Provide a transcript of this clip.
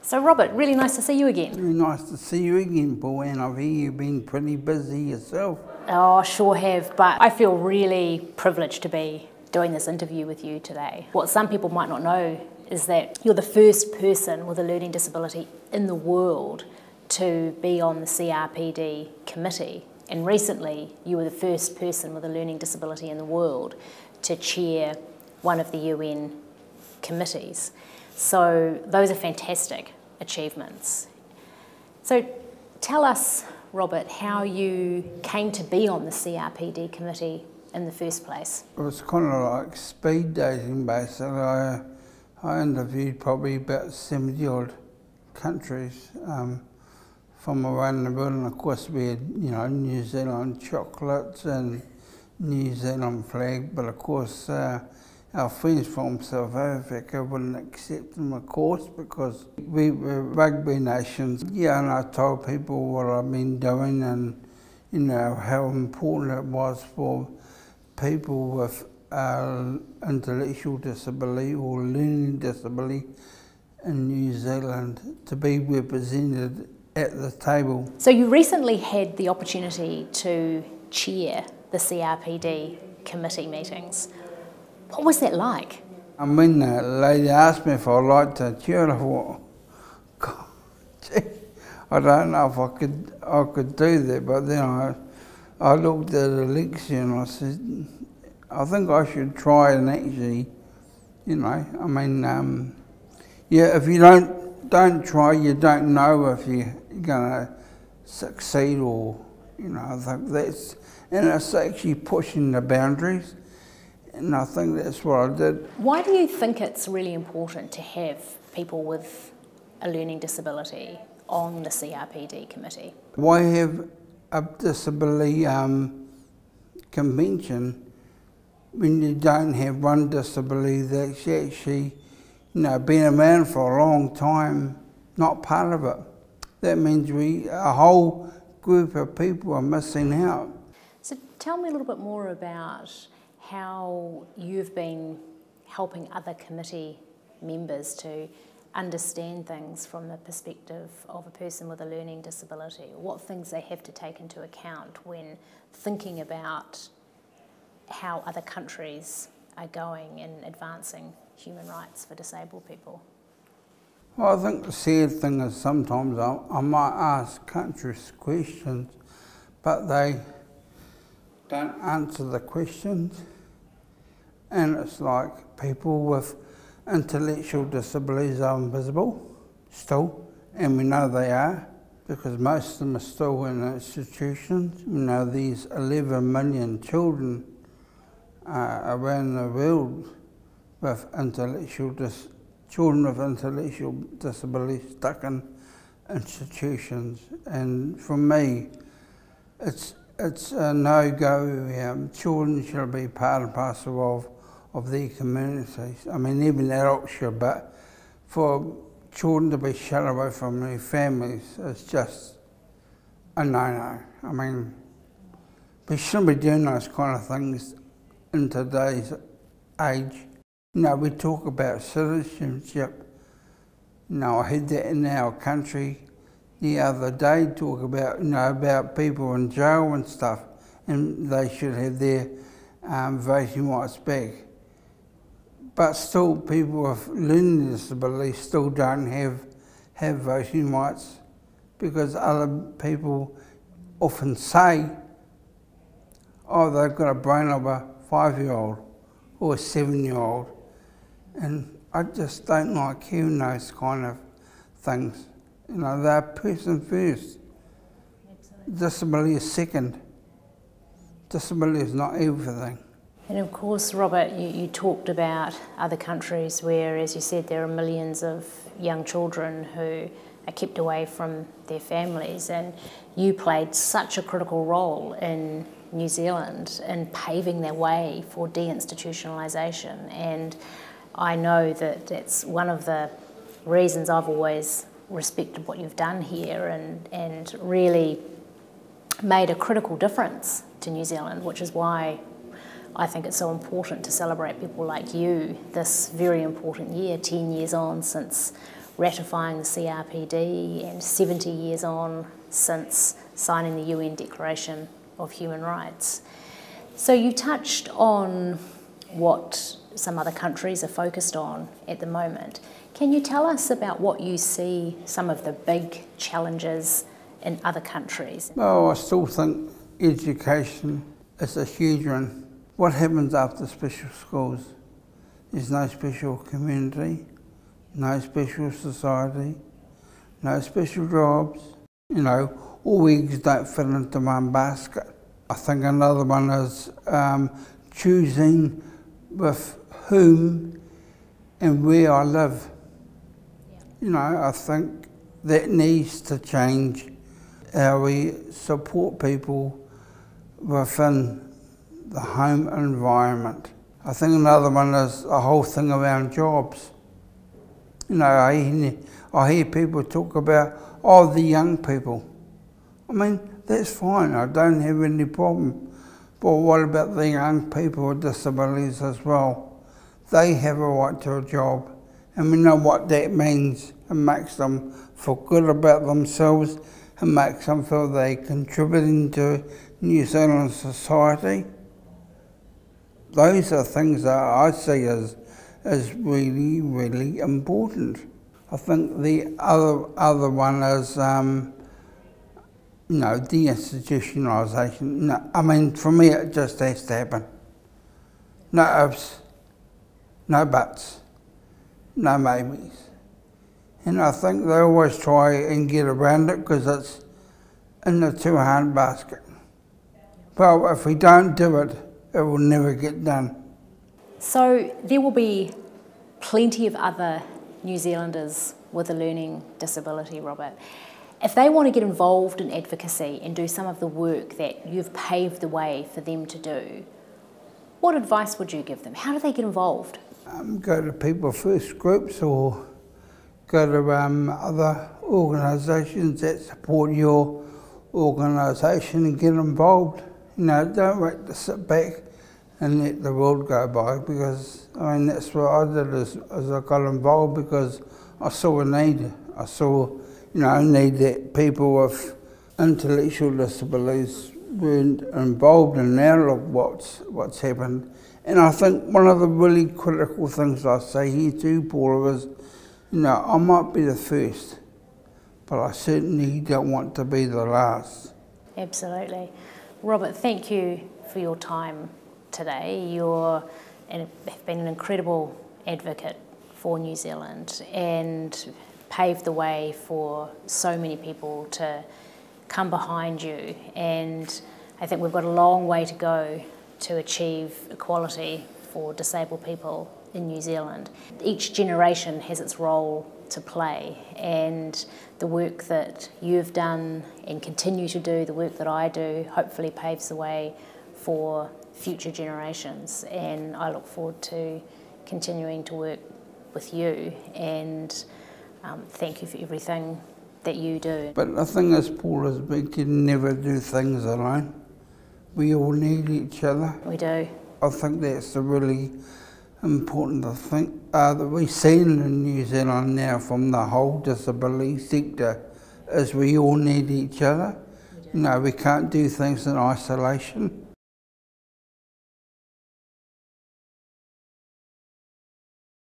So Robert, really nice to see you again. Really nice to see you again, Paul, and I hear you've been pretty busy yourself. Oh, sure have, but I feel really privileged to be doing this interview with you today. What some people might not know is that you're the first person with a learning disability in the world to be on the CRPD committee. And recently, you were the first person with a learning disability in the world to chair one of the UN committees. So those are fantastic achievements. So tell us, Robert, how you came to be on the CRPD committee in the first place. It was kind of like speed dating, basically. I interviewed probably about 70 odd countries from around the world, and of course we had, you know, New Zealand chocolates and New Zealand flag, but of course our friends from South Africa wouldn't accept them, of course, because we were rugby nations. Yeah, and I told people what I've been doing and, you know, how important it was for people with intellectual disability or learning disability in New Zealand to be represented at the table. So you recently had the opportunity to chair the CRPD committee meetings. What was that like? And when the lady asked me if I'd like to chair, I thought, God, gee, I don't know if I could do that, but then I looked at Alexia and I said, I think I should try and actually, you know, I mean, yeah, if you don't try, you don't know if you're going to succeed or, you know, I think that's, and it's actually pushing the boundaries, and I think that's what I did. Why do you think it's really important to have people with a learning disability on the CRPD committee? Why have a disability convention when you don't have one disability that's actually, you know, been around for a long time, not part of it? That means a whole group of people are missing out. So tell me a little bit more about how you've been helping other committee members to understand things from the perspective of a person with a learning disability, what things they have to take into account when thinking about how other countries are going in advancing human rights for disabled people. Well, I think the sad thing is sometimes I might ask countries questions, but they don't answer the questions. And it's like people with intellectual disabilities are invisible still, and we know they are because most of them are still in institutions. We know these 11 million children around the world with children with intellectual disabilities stuck in institutions, and for me it's a no-go. Children should be part and parcel of their communities. I mean, even adults should, but for children to be shut away from their families is just a no-no. I mean, we shouldn't be doing those kind of things in today's age. You know, we talk about citizenship. You know, I had that in our country the other day, talk about, you know, about people in jail and stuff, and they should have their voting rights back. But still, people with learning disabilities still don't have voting rights because other people often say, oh, they've got a brain of a 5-year-old or a 7-year-old. And I just don't like hearing those kind of things. You know, they're person first. Absolutely. Disability is second. Disability is not everything. And of course, Robert, you talked about other countries where, as you said, there are millions of young children who are kept away from their families, and you played such a critical role in New Zealand in paving their way for deinstitutionalisation. And I know that that's one of the reasons I've always respected what you've done here and really made a critical difference to New Zealand, which is why I think it's so important to celebrate people like you this very important year, 10 years on since ratifying the CRPD and 70 years on since signing the UN Declaration of Human Rights. So you touched on what some other countries are focused on at the moment. Can you tell us about what you see some of the big challenges in other countries? Well, I still think education is a huge one. What happens after special schools? There's no special community, no special society, no special jobs. You know, all eggs don't fit into one basket. I think another one is choosing with whom and where I live. You know, I think that needs to change how we support people within the home environment. I think another one is the whole thing around jobs. You know, I hear people talk about, oh, the young people. I mean, that's fine, I don't have any problem. But what about the young people with disabilities as well? They have a right to a job, and we know what that means. It makes them feel good about themselves, it makes them feel they're contributing to New Zealand society. Those are things that I see as really, really important. I think the other one is, you know, deinstitutionalisation. No, I mean, for me, it just has to happen. No ifs, no buts, no maybes. And I think they always try and get around it because it's in the too hard basket. Well, if we don't do it, it will never get done. So there will be plenty of other New Zealanders with a learning disability, Robert. If they want to get involved in advocacy and do some of the work that you've paved the way for them to do, what advice would you give them? How do they get involved? Go to People First groups or go to other organisations that support your organisation and get involved. You know, don't wait to sit back and let the world go by, because I mean that's what I did as I got involved, because I saw a need. I saw, you know, a need that people with intellectual disabilities weren't involved in. Now look what's happened. And I think one of the really critical things I say here too, Paula, is, you know, I might be the first, but I certainly don't want to be the last. Absolutely. Robert, thank you for your time today. You've been an incredible advocate for New Zealand and paved the way for so many people to come behind you. And I think we've got a long way to go to achieve equality for disabled people in New Zealand. Each generation has its role to play, and the work that you've done and continue to do, the work that I do, hopefully paves the way for future generations. And I look forward to continuing to work with you, and thank you for everything that you do. But the thing is, Paul, is we can never do things alone. We all need each other. We do. I think that's a really important thing that we've seen in New Zealand now from the whole disability sector, is we all need each other. You know, we can't do things in isolation.